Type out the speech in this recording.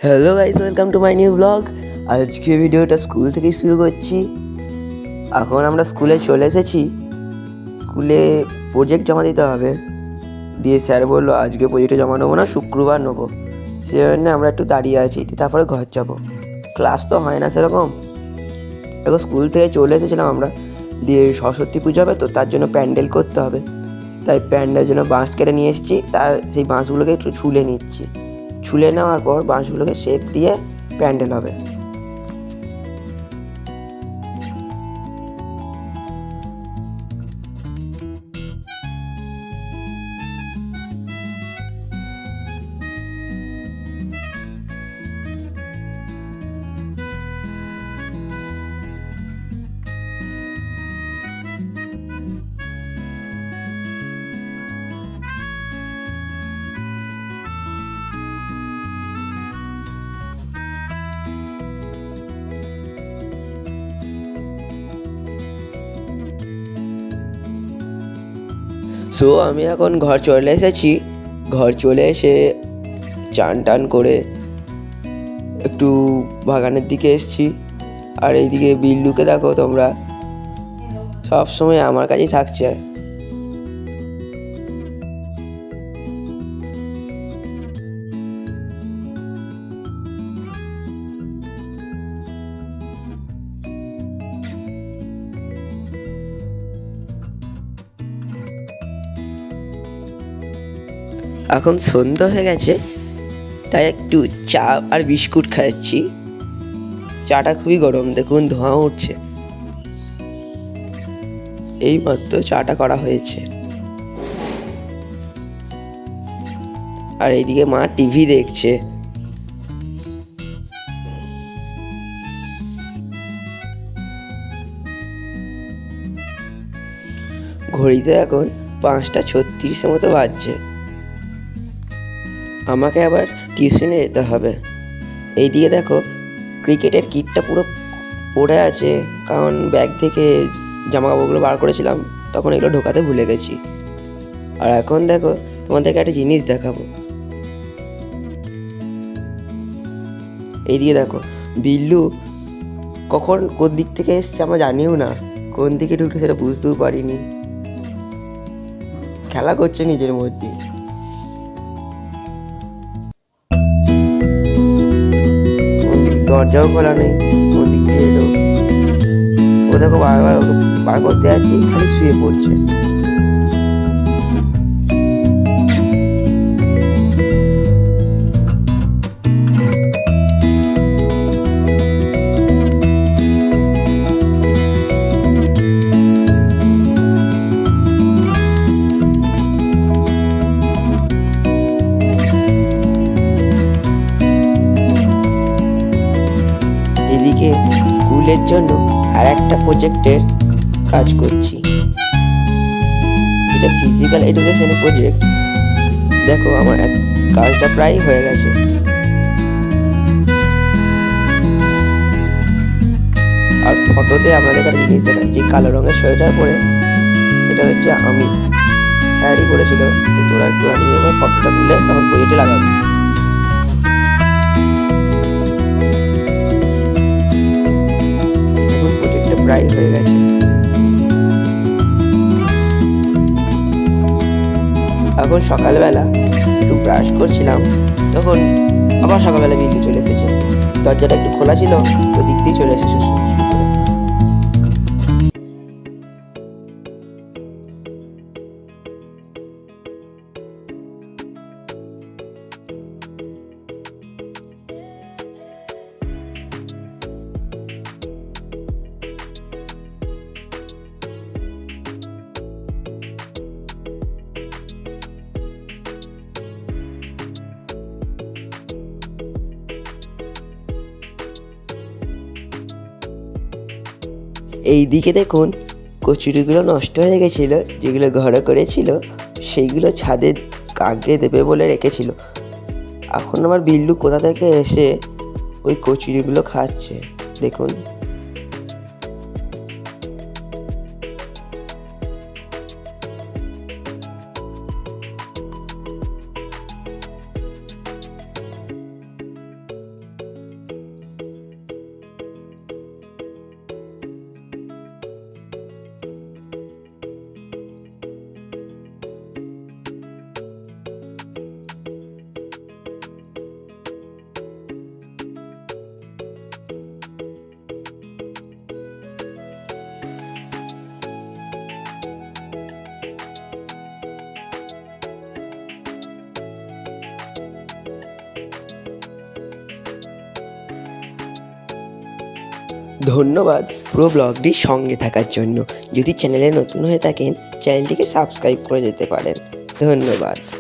Hello guys, welcome to my new blog. আজকে ভিডিওটা school থেকেই শুরু করছি। এখন আমরা স্কুলে চলে এসেছি। স্কুলে প্রজেক্ট জমা দিতে হবে। দিয়ে স্যার বললো আজকে প্রজেক্টে জমা নেবো না, শুক্রবার নেবো। সেই জন্য আমরা একটু দাঁড়িয়ে আছি, তারপরে ঘর যাবো। ক্লাস তো হয় না সেরকম। এখন স্কুল থেকে চলে এসেছিলাম আমরা। দিয়ে সরস্বতী পুজো হবে তো, তার জন্য প্যান্ডেল করতে হবে। তাই প্যান্ডেলের জন্য বাঁশ কেটে নিয়ে এসেছি। সেই বাঁশগুলোকে একটু ছুলে নিচ্ছি। ছুলে নেওয়ার পর বাঁশগুলোকে শেপ দিয়ে প্যান্ডেল হবে। সো আমি এখন ঘর চলে এসেছি। ঘর চলে এসে চান টান করে একটু বাগানের দিকে এসেছি। আর এইদিকে বিল্লুকে দেখো তোমরা, সব সময় আমার কাছেই থাকছে। এখন সন্ধ্যা হয়ে গেছে, তাই একটু চা আর বিস্কুট খাচ্ছি। চাটা খুবই গরম, দেখুন ধোঁয়া উঠছে। এইমাত্র চাটা করা হয়েছে। আর এইদিকে মা টিভি দেখছে। ঘড়িতে এখন 5:36 মতো বাজছে। আমাকে আবার টিউশনে যেতে হবে। এইদিকে দেখো ক্রিকেটের কিটটা পুরো পড়ে আছে, কারণ ব্যাগ থেকে জামা কাপড়গুলো বার করেছিলাম, তখন এগুলো ঢোকাতে ভুলে গেছি। আর এখন দেখো তোমাদেরকে একটা জিনিস দেখাবো। এইদিকে দেখো বিল্লু কখন কোন দিক থেকে এসছে আমরা জানিও না, কোন দিকে ঢুকলে সেটা বুঝতেও পারিনি। খেলা করছে নিজের মধ্যে। দরজাও খোলা নেই, কোন দিক দিয়ে এলো। ও দেখো বারবার বার করতে যাচ্ছি, খালি শুয়ে পড়ছে। এদিকে স্কুলের জন্য আর একটা প্রজেক্টের কাজ করছি। এটা ফিজিক্যাল এডুকেশনের প্রজেক্ট। দেখো আমার কাজটা প্রায় হয়ে গেছে। আর ফটোতে আপনাদের একটা জিনিস দেখাচ্ছি, কালো রঙের সোয়েটার পরে, সেটা হচ্ছে আমি। স্যারই করেছিল, তোরা একটু আনিয়ে ফটোটা তুলে তখন প্রজেক্টে লাগাবি। এখন প্রজেক্টটা প্রায় হয়ে গেছে। এখন সকালবেলা একটু ব্রাশ করছিলাম, তখন আবার সকালবেলা বিল্লু চলে এসেছে। দরজাটা একটু খোলা ছিল, ওদিক দিয়ে চলে এসেছে। এইদিকে দেখুন কচুরিগুলো নষ্ট হয়ে গেছিলো, যেগুলো ঘরে করেছিল সেইগুলো ছাদে কাকে দেবে বলে রেখেছিল। এখন আমার বিল্লু কোথা থেকে এসে ওই কচুরিগুলো খাচ্ছে, দেখুন। ধন্যবাদ পুরো ব্লগটির সঙ্গে থাকার জন্য। যদি চ্যানেলে নতুন হয়ে থাকেন চ্যানেলটিকে সাবস্ক্রাইব করে যেতে পারেন। ধন্যবাদ।